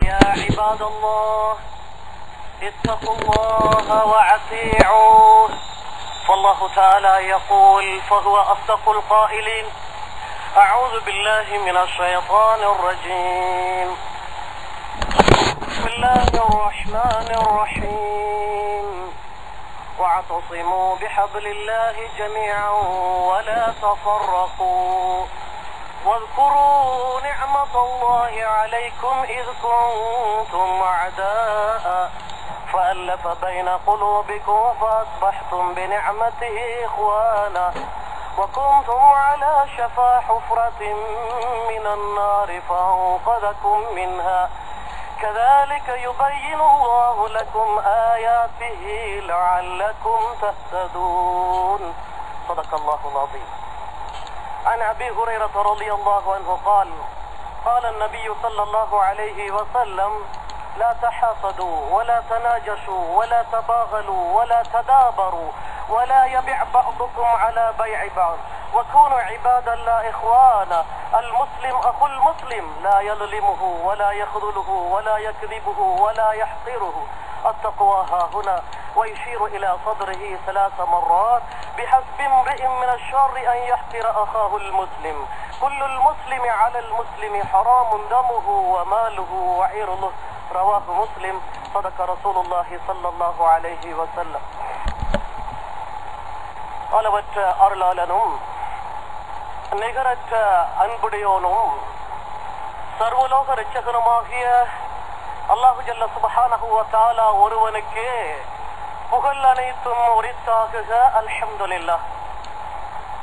يا عباد الله اتقوا الله وأطيعوه فالله تعالى يقول فهو أصدق القائلين أعوذ بالله من الشيطان الرجيم بسم الله الرحمن الرحيم واعتصموا بحبل الله جميعا ولا تفرقوا واذكروا نعمة الله عليكم إذ كنتم أعداء فألف بين قلوبكم فأصبحتم بنعمته إخوانا وكنتم على شفا حفرة من النار فأنقذكم منها كذلك يبين الله لكم آياته لعلكم تهتدون صدق الله العظيم. عن أبي هريرة رضي الله عنه قال قال النبي صلى الله عليه وسلم لا تحاسدوا ولا تناجشوا ولا تباغلوا ولا تدابروا ولا يبع بعضكم على بيع بعض وكونوا عباد الله إخوانا المسلم أخو المسلم لا يظلمه ولا يخذله ولا يكذبه ولا يحقره التقوى ها هنا ويشير إلى صدره 3 مرات بحسب امرئ من الشر أن يحقر أخاه المسلم كل المسلم على المسلم حرام دمه وماله وعرضه رواه مسلم صدق رسول الله صلى الله عليه وسلم. அளவற்ற அருளாளனும் நிகரற்ற அன்புடையோனும் சர்வலோக இரட்சகனுமாகிய அல்லாஹு ஜல்ல சுப்ஹானஹு வ தஆலா ஒருவனுக்கே புகழ் அனைத்தும் உரித்தாகுக. அல்ஹம்துலில்லாஹ்.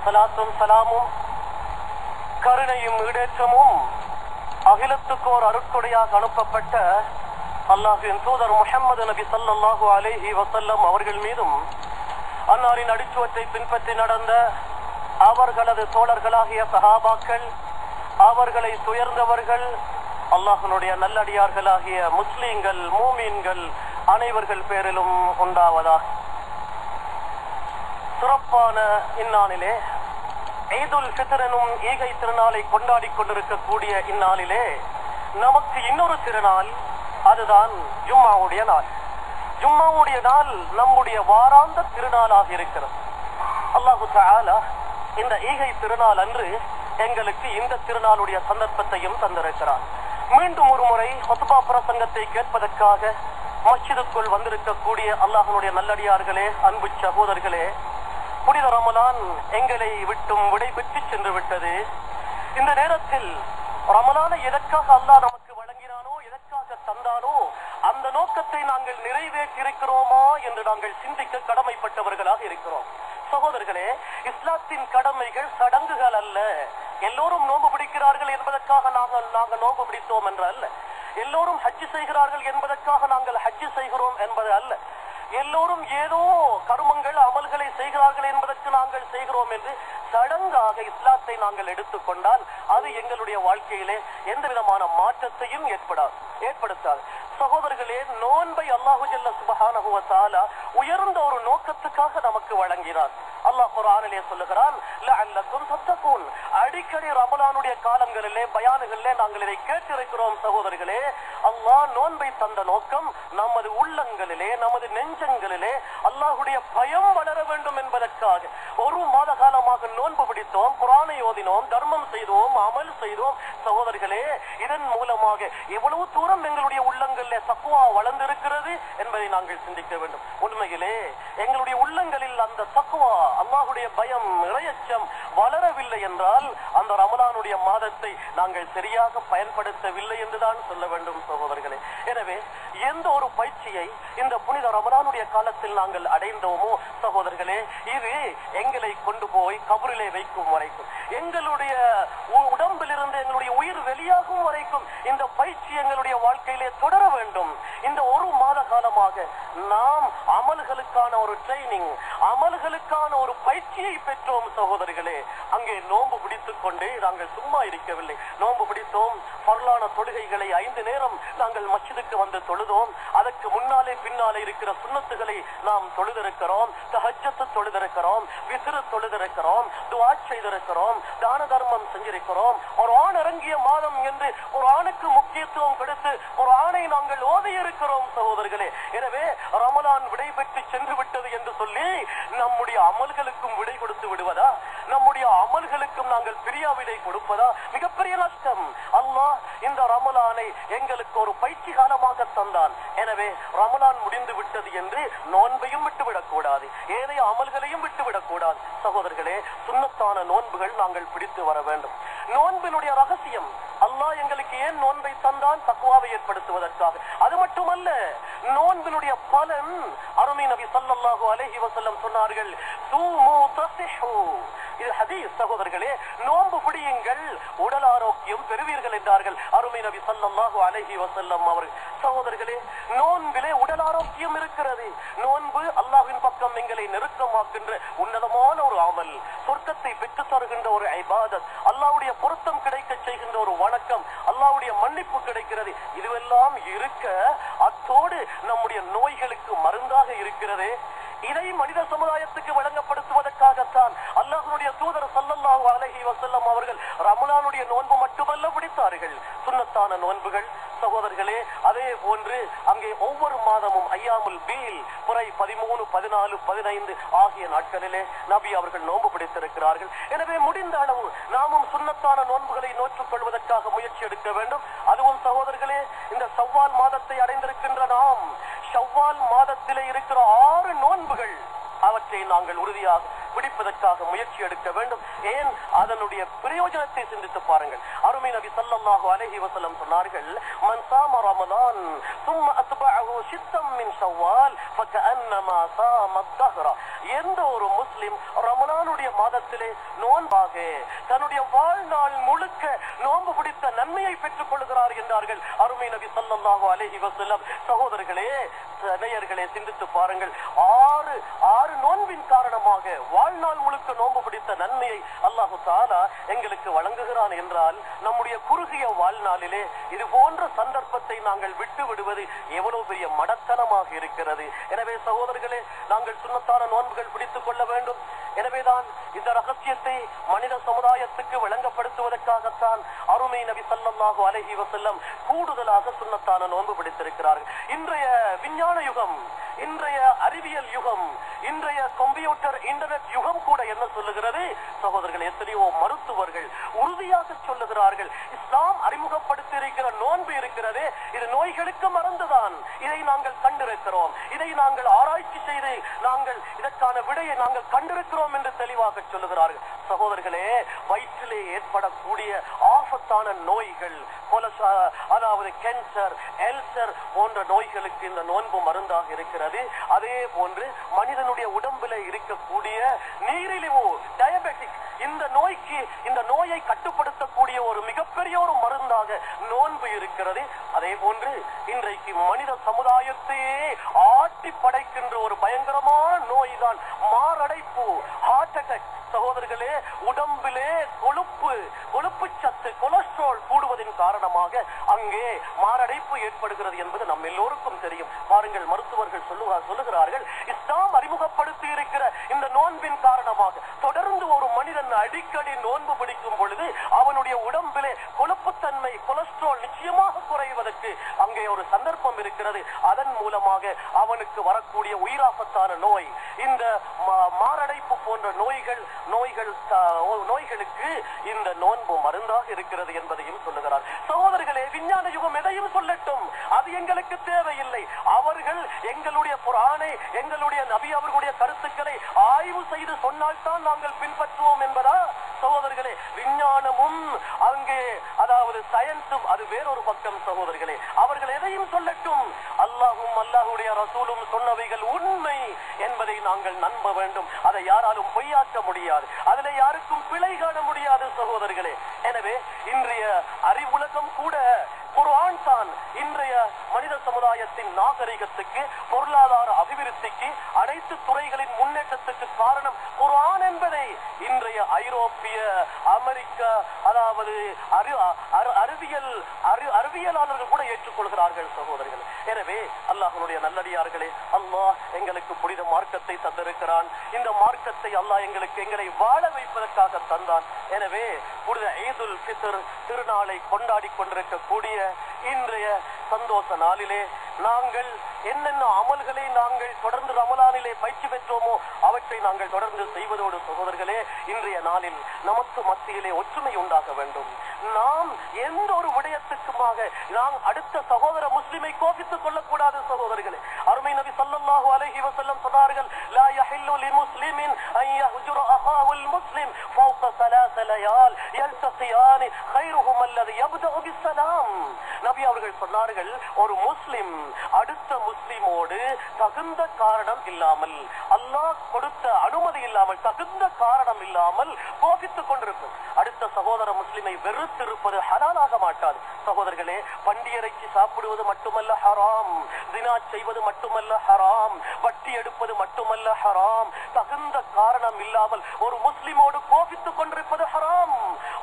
ஸலாத்தும் ஸலாமும் கருணையும் ஈடேற்றமும் அகிலத்துக்கோர் அருட்கொடையாக அனுப்பப்பட்ட அல்லாஹ்வின் தூதர் முஹம்மது நபி ஸல்லல்லாஹு அலைஹி வஸல்லம் அவர்கள் மீதும் அன்னாரின் அடிச்சுவத்தை பின்பற்றி நடந்த அவர்களது தோழர்களாகிய சஹாபாக்கள் அவர்களை துயர்ந்தவர்கள் அல்லாஹ்வினுடைய நல்லடியார்களாகிய முஸ்லிம்கள் மூமீன்கள் அனைவர்கள் பேரிலும் உண்டாவதாக. சிறப்பான இந்நாளிலே ஈதுல் ஃபித்ர் எனும் ஈகை திருநாளை கொண்டாடி கொண்டிருக்கக்கூடிய இந்நாளிலே நமக்கு இன்னொரு திருநாள், அதுதான் ஜும்மாவுடைய நாள். ஜும்மாவுடைய நாள் நம்முடைய வாராந்த திருநாளாக இருக்கிறது. அல்லாஹு தஆலா இந்த ஈகை திருநாள் அன்று எங்களுக்கு இந்த திருநாளுடைய சந்தர்ப்பத்தையும் தந்திருக்கிறார். மீண்டும் ஒரு முறை ஹுத்பா பிரசங்கத்தை கேட்பதற்காக மஸ்ஜிதுக்குள் வந்திருக்கக்கூடிய அல்லாஹ்வினுடைய நல்லடியார்களே, அன்பு சகோதரர்களே, புனித ரமலான் எங்களை விட்டும் விடைபெற்று சென்று விட்டது. இந்த நேரத்தில் ரமலானை எதற்காக அல்லாஹ் நமக்கு வழங்கினானோ, எதற்காக தந்தானோ, அந்த நோக்கத்தை நாங்கள் நிறைவேற்றிருக்கிறோமா என்று நாங்கள் சிந்திக்க கடமைப்பட்டவர்களாக இருக்கிறோம். சகோதரர்களே, இஸ்லாத்தின் கடமைகள் சடங்குகள் அல்ல. எல்லோரும் நோன்பு பிடிக்கிறார்கள் என்பதற்காக நாங்கள் நோன்பு பிடித்தோம் என்று அல்ல. எல்லோரும் ஹஜ் செய்கிறார்கள் என்பதற்காக நாங்கள் ஹஜ் செய்கிறோம் என்பது அல்ல. எல்லோரும் ஏதோ கர்மங்கள் அமல்களை செய்கிறார்கள் என்பதற்கு நாங்கள் செய்கிறோம் என்று சடங்காக இஸ்லாத்தை நாங்கள் எடுத்துக்கொண்டால் அது எங்களுடைய வாழ்க்கையிலே எந்த விதமான மாற்றத்தையும் ஏற்படுத்தாது. சகோதரர்களே, நோன்பை அல்லாஹு ஜல்ல சுப்ஹானஹு வ தஆலா உயர்ந்த ஒரு நோக்கத்துக்காக நமக்கு வழங்கினார். அல்லாஹ் குர்ஆனிலே சொல்லுகிறான், லஅல்லக்கும் தத்தகூன். அடிக்கடி ரமலானுடைய காலங்களிலே பயானுகளிலே நாங்கள் இதை கேட்டிருக்கிறோம். சகோதரர்களே, அல்லாஹ் நோன்பை தந்த நோக்கம் நமது உள்ளங்களிலே, நமது நெஞ்சங்களிலே அல்லாஹ்வுடைய பயம் வளர வேண்டும் என்பதற்காக. ஒரு மாத காலமாக நோன்பு பிடித்தோம், குர்ஆனை ஓதினோம், தர்மம் செய்தோம், அமல் செய்தோம். சகோதரர்களே, இதன் மூலமாக எவ்வளவு தூரம் எங்களுடைய உள்ளங்களிலே தக்வா வளர்ந்திருக்கிறது என்பதை நாங்கள் சிந்திக்க வேண்டும். உண்மையிலே எங்களுடைய உள்ளங்களில் அந்த தக்வா, அல்லாஹ்வுடைய பயம், இறையச்சம் வளரவில்லை என்றால் அந்த ரமலானுடைய மாதத்தை நாங்கள் சரியாக பயன்படுத்தவில்லை என்றுதான் சொல்ல வேண்டும். சகோதரர்களே, எனவே எந்த ஒரு பயிற்சியை இந்த புனித ரமலானுடைய காலத்தில் நாங்கள் அடைந்தோமோ சகோதரர்களே, இது எங்களை கொண்டு போய் கபரிலே வைக்கும் வரைக்கும், எங்களுடைய உடம்பிலிருந்து எங்களுடைய உயிர் வெளியாகும் வரைக்கும் இந்த பயிற்சி எங்களுடைய வாழ்க்கையிலே தொடர வேண்டும். இந்த ஒரு மாத காலமாக நாம் அமல்களுக்கான ஒரு ட்ரைனிங், அமல்களுக்கான ஒரு பயிற்சியை பெற்றோம். சகோதரர்களே, அங்கே நோன்பு பிடித்துக் கொண்டு நாங்கள் சும்மா இருக்கவில்லை. நோன்பு பிடித்தோம், பரலான தொழுகைகளை 5 நேரம் நாங்கள் மஸ்ஜிதுக்கு வந்து தொழுதோம். அதற்கு முன்னாலே பின்னாலே இருக்கிற சுன்னத்துகளை நாம் தொழுதிருக்கிறோம், தஹஜ்ஜத் தொழுதிருக்கிறோம், வித்ர் தொழுதிருக்கிறோம், துஆ செய்திருக்கிறோம், தான தர்மம் செஞ்சிருக்கிறோம். ஒரு ஆண் இறங்கிய மாதம் என்று ஒரு ஆணுக்கு முக்கியத்துவம் கொடுத்து ஒரு ஆணை ரமலானை நாங்கள் ஓதி இருக்கிறோம் சகோதரர்களே. எனவே ரமலான் விடை பெற்று சென்று விட்டது என்று சொல்லி நம்முடைய அமல்களுக்கும் விடை கொடுத்து விடுவதா, நம்முடைய அமல்களுக்கும் நாங்கள் பிரியா விடை கொடுப்பதா? மிகப்பெரிய நஷ்டம். அல்லாஹ் இந்த ரமலானை எங்களுக்கு ஒரு பயிற்சி காலமாக தந்தான். எனவே ரமலான் முடிந்து விட்டது என்று நோன்பையும் விட்டுவிடக் கூடாது, ஏனைய அமல்களையும் விட்டுவிடக் கூடாது. சகோதரர்களே, சுன்னத்தான நோன்புகள் நாங்கள் பிடித்து வர வேண்டும். நோன்பினுடைய ரகசியம், அல்லாஹ் எங்களுக்கு ஏன் நோன்பை தந்தான்? தக்வாவை ஏற்படுத்துவதற்காக. அது மட்டுமல்ல, நோன்பினுடைய பலன் அருமை நபி ஸல்லல்லாஹு அலைஹி வஸல்லம் சொன்னார்கள், சூமு தஸிஹு. இது ஹதீஸ் சகோதரர்களே. நோன்பு பிடியுங்கள், உடல் ஆரோக்கியம் பெறுவீர்கள் என்றார்கள் அருமை நபி ஸல்லல்லாஹு அலைஹி வஸல்லம் அவர்கள். சகோதரர்களே, நோன்பிலே உடல் ஆரோக்கியம் இருக்கிறது. நோன்பு அல்லாஹ்வின் பக்கம் எங்களை நெருக்கமாக்கின்ற உன்னதமான ஒரு அமல், சொர்க்கத்தை பெற்று தருகின்ற ஒரு இபாதத், அல்லாஹ்வுடைய பொருத்தம் கிடைக்க செய்கின்ற ஒரு வணக்கம், அல்லாஹ்வுடைய மன்னிப்பு கிடைக்கிறது. இதுவெல்லாம் இருக்க அத்தோடு நம்முடைய நோய்களுக்கு மருந்தாக இருக்கிறது. இதை மனித சமுதாயத்துக்கு வழங்கப்படுத்துவதற்காகத்தான் அல்லாஹ்வுடைய தூதர் ஸல்லல்லாஹு அலைஹி வஸல்லம் அவர்கள் ரமலானுடைய நோன்பு மட்டுமல்ல பிடித்தார்கள், சுன்னத்தான நோன்புகள். சகோதரர்களே, அதே போன்று அங்கே ஒவ்வொரு மாதமும் ஐயாமுல் பீல், புரை 13, 14, 15 ஆகிய நாட்களிலே நபி அவர்கள் நோன்பு பிடித்திருக்கிறார்கள். எனவே முடிந்த அளவு நாமும் சுன்னத்தான நோன்புகளை நோற்றுக் கொள்வதற்காக முயற்சி எடுக்க வேண்டும். அதுவும் சகோதரர்களே, இந்த ஷவ்வால் மாதத்தை அடைந்திருக்கின்ற நாம் ஷவ்வால் மாதத்திலே இருக்கிற 6 நோன்புகள், அவற்றை நாங்கள் உறுதியாக பிடிப்பதற்காக முயற்சி எடுக்க வேண்டும். ஏன்? அதனுடைய பிரயோஜனத்தை சிந்தித்து பாருங்கள். அருமை நபி ஸல்லல்லாஹு அலைஹி வஸல்லம் சொன்னார்கள், மன் ஸாம ரமலான் ثم اتبعه شتا من شوال فكأنما صام الدهر. எந்த ஒரு முஸ்லிம் ரமலானுடைய மாதத்திலே நோன்பாக தன்னுடைய வாழ்நாள் முழுக்க நோன்பு பிடித்த நன்மையை பெற்றுக் கொள்கிறார் என்றார்கள் அருமை நபி ஸல்லல்லாஹு அலைஹி வஸல்லம். சகோதரர்களே, நேயர்களே, சிந்தித்து பாருங்கள். 6 நோன்பின் காரணமாக வாழ்நாள் முழுக்க நோன்பு பிடித்த நன்மையை அல்லாஹு தஆலா எங்களுக்கு வழங்குகிறான் என்றால், நம்முடைய குறுகிய வாழ்நாளிலே இது போன்ற சந்தர்ப்பத்தை நாங்கள் விட்டு விடுவது எவ்வளவு பெரிய மடத்தனமாக இருக்கிறது. எனவே சகோதரர்களே, நாங்கள் சுன்னத்தான நோன்புகள் பிடித்துக் கொள்ள வேண்டும். எனவேதான் இந்த ரகசியத்தை மனித சமுதாயத்துக்கு விளங்கப்படுத்துவதற்காகத்தான் அருமை நபி ஸல்லல்லாஹு அலைஹி வஸல்லம் கூடுதலாக சுன்னத்தான நோன்பு பிடித்திருக்கிறார்கள். இன்றைய விஞ்ஞான யுகம், இன்றைய அறிவியல் யுகம், இன்றைய கம்ப்யூட்டர் இன்டர்நெட் யுகம் கூட என்ன சொல்லுகிறது சகோதரர்கள்? எத்தனையோ மருத்துவர்கள் உறுதியாக சொல்லுகிறார்கள், இஸ்லாம் அறிமுகப்படுத்தி இருக்கிற நோன்பு இருக்கிறது, இது நோய்களுக்கு மருந்துதான். இதை நாங்கள் கண்டிருக்கிறோம், இதை நாங்கள் ஆராய்ச்சி செய்து நாங்கள் இதற்கான விடையை நாங்கள் கண்டிருக்கிறோம் என்று தெளிவாக சொல்லுகிறார்கள். சகோதரர்களே, வயிற்றிலே ஏற்படக்கூடிய ஆபத்தான நோய்கள், அதாவது கேன்சர், எல்சர் போன்ற நோய்களுக்கு இந்த நோன்பு மருந்தாக இருக்கிறது. அதே போன்று மனிதனுடைய உடம்பில் இருக்கக்கூடிய நீரிழிவு, டயபெட்டிக், இந்த நோய்க்கு, இந்த நோயை கட்டுப்படுத்தக்கூடிய ஒரு மிகப்பெரிய ஒரு மருந்தாக நோன்பு இருக்கிறது. அதே போன்று இன்றைக்கு மனித சமுதாயத்தையே ஆட்டி படைக்கின்ற ஒரு பயங்கரமான நோய் தான் மாரடைப்பு, ஹார்ட் அட்டாக். சகோதரர்களே, உடம்பிலே கொழுப்பு சத்து, கொலஸ்ட்ரால் கூடுவதன் காரணமாக அங்கே மாரடைப்பு ஏற்படுகிறது என்பது நம்ம எல்லோருக்கும் தெரியும். பாருங்கள், மருத்துவர்கள் சொல்லுகிறார்கள், இஸ்லாம் அறிமுகப்படுத்தி இருக்கிற இந்த நோன்பின் காரணமாக தொடர்ந்து ஒரு மனிதன் அடிக்கடி நோன்பு பிடிக்கும் பொழுது அவனுடைய உடம்பிலே கொழுப்புத்தன்மை, கொலஸ்ட்ரால் நிச்சயமாக குறைவதற்கு அங்கே ஒரு சந்தர்ப்பம் இருக்கிறது. அதன் மூலமாக அவனுக்கு வரக்கூடிய உயிராபத்தான நோய், இந்த மாரடைப்பு போன்ற நோய்களுக்கு இந்த நோன்பு மருந்தாக இருக்கிறது என்பதையும் சொல்லுகிறார். சகோதரர்களே, விஞ்ஞான யுகம் எதையும் சொல்லட்டும், அது எங்களுக்கு தேவையில்லை. அவர்கள் எங்களுடைய குர்ஆனை, எங்களுடைய நபி அவர்களுடைய கருத்துக்களை ஆய்வு செய்து சொன்னால்தான் நாங்கள் பின்பற்றுவோம் என்பதா? சகோதரர்களே, விஞ்ஞானமும் அங்கே, அதாவது சயின்ஸும் அது வேறொரு பக்கம். சகோதரர்களே, அவர்கள் எதையும் சொல்லட்டும், அல்லாஹும் அல்லாஹுடைய ரசூலும் சொன்னவைகள் உண்மை என்பதை நாங்கள் நம்ப வேண்டும். அதை யாராலும் பொய்யாக்க முடியாது, அதில் யாருக்கும் பிழை காண முடியாது சகோதரர்களே. எனவே இன்றைய அறிவுலகம் கூட குர்ஆன் தான் இன்றைய மனித சமுதாயத்தின் நாகரிகத்துக்கு, பொருளாதார அபிவிருத்திக்கு, அனைத்து துறைகளின் முன்னேற்றத்துக்கு காரணம் குர்ஆன் என்பதை இன்றைய ஐரோப்பிய, அமெரிக்க, அதாவது அறிவியலாளர்கள் கூட ஏற்றுக்கொள்கிறார்கள் சகோதரர்கள். எனவே அல்லாஹ்வுடைய நல்லடியார்களே, அல்லாஹ் எங்களுக்கு புனித மார்க்கத்தை தந்திருக்கிறான். இந்த மார்க்கத்தை அல்லாஹ் எங்களை வாழ வைப்பதற்காக தந்தான். எனவே புனித ஈதுல் ஃபித்ர் திருநாளை கொண்டாடி கொண்டிருக்கக்கூடிய இன்றைய சந்தோஷ நாளிலே நாங்கள் என்னென்ன அமல்களை நாங்கள் தொடர்ந்து ரமலானிலே பயிற்சி பெற்றோமோ அவற்றை நாங்கள் தொடர்ந்து செய்வதோடு சகோதரர்களே, இன்றைய நாளில் நமக்கு மத்தியிலே ஒற்றுமை உண்டாக வேண்டும். நாம் எந்த ஒரு விடயத்துக்குமாக நாம் அடுத்த சகோதர முஸ்லிமை கோபித்துக் கொள்ளக்கூடாது சகோதரர்களே. அருமை நபி ஸல்லல்லாஹு அலைஹி வஸல்லம் சொன்னார்கள், லா யஹில்லு லிமுஸ்லிமின் அன் யஹ்ஜுர அஹாஹுல் முஸ்லிம் ஃபௌக ثلاث லயால் யல்தகியான் கைருஹும் அல்லது யப்தஉ பிஸ்ஸலாம். நபி அவர்கள் சொன்னார்கள், ஒரு முஸ்லிம் அடுத்த முஸ்லிமோடு தகுந்த காரணம் இல்லாமல், அல்லாஹ் கொடுத்த அனுமதி இல்லாமல், தகுந்த காரணம் இல்லாமல் கோபித்துக் கொண்டிருக்கும் அடுத்த சகோதர முஸ்லிமை வெறுத்திருப்பது ஹலாலாக மாட்டாது சகோதரர்களே. பண்டியரைக்கு சாப்பிடுவது மட்டுமல்ல ஹராம், தினா செய்வது மட்டுமல்ல ஹராம், வட்டி எடுப்பது மட்டுமல்ல ஹராம், தகுந்த காரணம் இல்லாமல் ஒரு முஸ்லிமோடு கோபித்துக் கொண்டிருப்பது ஹராம்.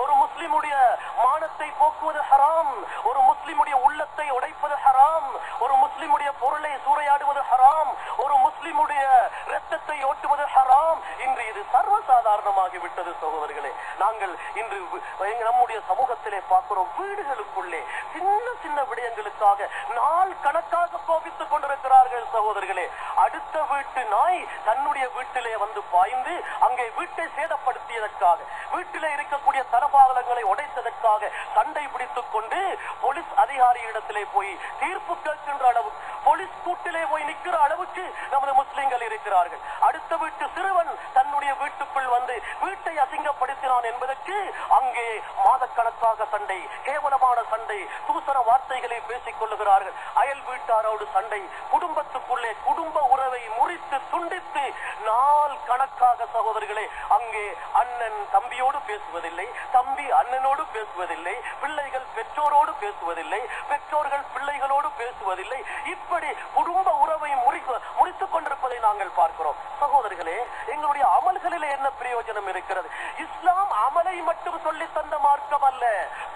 ஒரு முஸ்லிமுடைய மானத்தை போக்குவது ஹராம், ஒரு முஸ்லிமுடைய உள்ளத்தை உடைப்பது ஹராம், ஒரு முஸ்லிமுடைய பொருளை சூறையாடுவது ஹராம், ஒரு முஸ்லிமுடைய இரத்தத்தை ஓட்டுவது ஹராம். இன்று இது சர்வசாதாரணமாகிவிட்டது சகோதரர்களே. நாங்கள் இன்று நம்முடைய சமூகத்திலே பார்க்கிறோம், வீடுகளுக்குள்ளே சின்ன சின்ன விடயங்களுக்காக நாள் கணக்காக கோபித்துக் கொண்டிருக்கிறார்கள் சகோதரர்களே. அடுத்த வீட்டு நாய் தன்னுடைய வீட்டிலே வந்து பாய்ந்து அங்கே வீட்டை சேதப்படுத்தியதற்காக, வீட்டிலே இருக்கக்கூடிய தலபாகலங்களை உடைத்ததற்காக சண்டை பிடித்துக் கொண்டு போலீஸ் அதிகாரியிடத்திலே போய் தீர்ப்பு கேட்கின்ற அளவு, போலீஸ் கூட்டிலே போய் நிற்கிற அளவுக்கு நமது முஸ்லிம்கள் இருக்கிறார்கள். அடுத்த வீட்டு சிறுவன் தன்னுடைய வீட்டுக்குள் வந்து வீட்டை அசிங்கப்படுத்தினான் என்பதற்கு அங்கே மாதக்கணக்காக சண்டை, கேவலமான சண்டை, தூசர வார்த்தைகளை பேசிக் கொள்ளுகிறார்கள். அயல் வீட்டாரோடு சண்டை, குடும்பத்துக்குள்ளே குடும்ப உறவை முறித்து துண்டித்து நாள் கணக்காக சகோதரர்களே அங்கே அண்ணன் தம்பியோடு பேசுவதில்லை, தம்பி அண்ணனோடு பேசுவதில்லை, பிள்ளைகள் பெற்றோரோடு பேசுவதில்லை, பெற்றோர்கள் பிள்ளைகளோடு பேசுவதில்லை. இப்படி குடும்ப உறவை முறித்துக் கொண்டிருப்பதை நாங்கள் பார்க்கிறோம் சகோதரர்களே. எங்களுடைய அமல்களிலே என்ன பிரயோஜனம் இருக்கிறது? இஸ்லாம் அமலை மட்டும் சொல்லி தந்த மார்க்கம் அல்ல.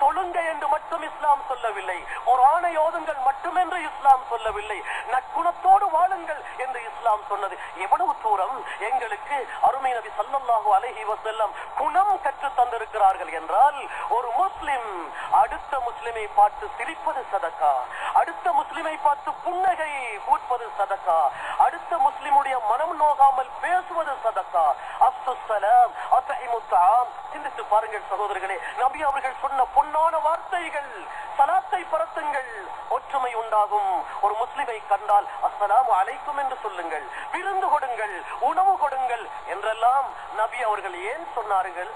தொழுங்க என்று மட்டும் இஸ்லாம் சொல்லவில்லை, ஒரு ஆணை ஓதுங்கள் மட்டும் என்று இஸ்லாம் சொல்லவில்லை, நற்குணத்தோடு வாழுங்கள் என்று இஸ்லாம் சொன்னது. எவ்வளவு தூரம் எங்களுக்கு அருமை நபி ஸல்லல்லாஹு அலைஹி வஸல்லம் குணம் கற்று தந்திருக்கிறார்கள் என்றால், ஒரு முஸ்லிம் அடுத்த முஸ்லிமை பார்த்து சிரிப்பது சதகா, அடுத்த முஸ்லிமை பார்த்து புன்னகை கூட்பது சதகா, அடுத்த முஸ்லிமுடைய மனம் நோகாமல் பேசுவது சதகா. அஸ்ஸலாம் அத்இமுத் தஆம். சிந்தித்து பாருங்கள் சகோதரர்களே, நபி அவர்கள் சொன்ன பொன்னான வார்த்தைகள். சலாத்தை பரத்துங்கள், ஒற்றுமை உண்டாகும். ஒரு முஸ்லிமை கண்டால் அஸ்ஸலாமு அலைக்கும் என்று சொல்லுங்கள், விருந்து கொடுங்கள், உணவு கொடுங்கள் என்றெல்லாம் நபி அவர்கள் ஏன் சொன்னார்கள்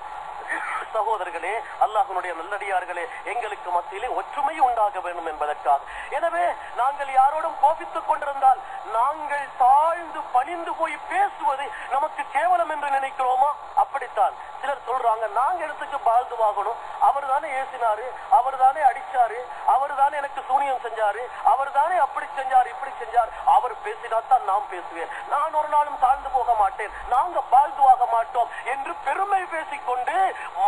சகோதரர்களே? அல்லாஹ்வுடைய நல்லடியார்களே, எங்களுக்கு மத்தியிலே ஒற்றுமை உண்டாக வேண்டும் என்பதற்காக. எனவே நாங்கள் யாரோடும் கோபித்துக் கொண்டிருந்தால் நாங்கள் தாழ்ந்து பணிந்து போய் பேசுவது நமக்கு கேவலம் என்று நினைக்கிறோமா? அப்படித்தான் சிலர் சொல்றாங்க, நாங்க இடத்துக்கு வாழ்ந்து வாங்கணும், அவர் தானே ஏசினாரு, அவர் தானே அடிச்சாரு, அவர் தானே எனக்கு சூனியம் செஞ்சாரு, அவர் தானே அப்படி செஞ்சார் இப்படி செஞ்சார், அவர் பேசினாத்தான் நான் பேசுவேன், நான் ஒரு நாளும் தாழ்ந்து போக மாட்டேன், நாங்க வாழ்ந்துவாக மாட்டோம் என்று பெருமை பேசிக்கொண்டு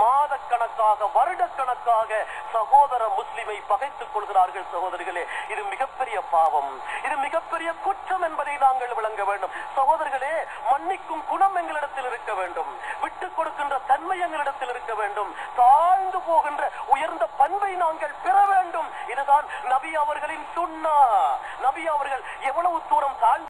மாதக்கணக்காக வருடக்கணக்காக சகோதர முஸ்லிமை பகைத்துக் கொள்கிறார்கள் சகோதரர்களே. இது மிகப்பெரிய பாவம், இது மிகப்பெரிய குற்றம் என்பதை நாங்கள் விளங்க வேண்டும் சகோதரர்களே. மன்னிக்கும் குணம் எங்களிடத்தில் இருக்க வேண்டும், விட்டுக் கொடுக்கின்ற தன்மை எங்களிடத்தில் இருக்க வேண்டும், தாழ்ந்து போகின்ற உயர்ந்த பண்பை நாங்கள் பெற வேண்டும். இதுதான் நபி அவர்களின் சுன்னா. நபி அவர்கள் எவ்வளவு தூரம் தாழ்ந்து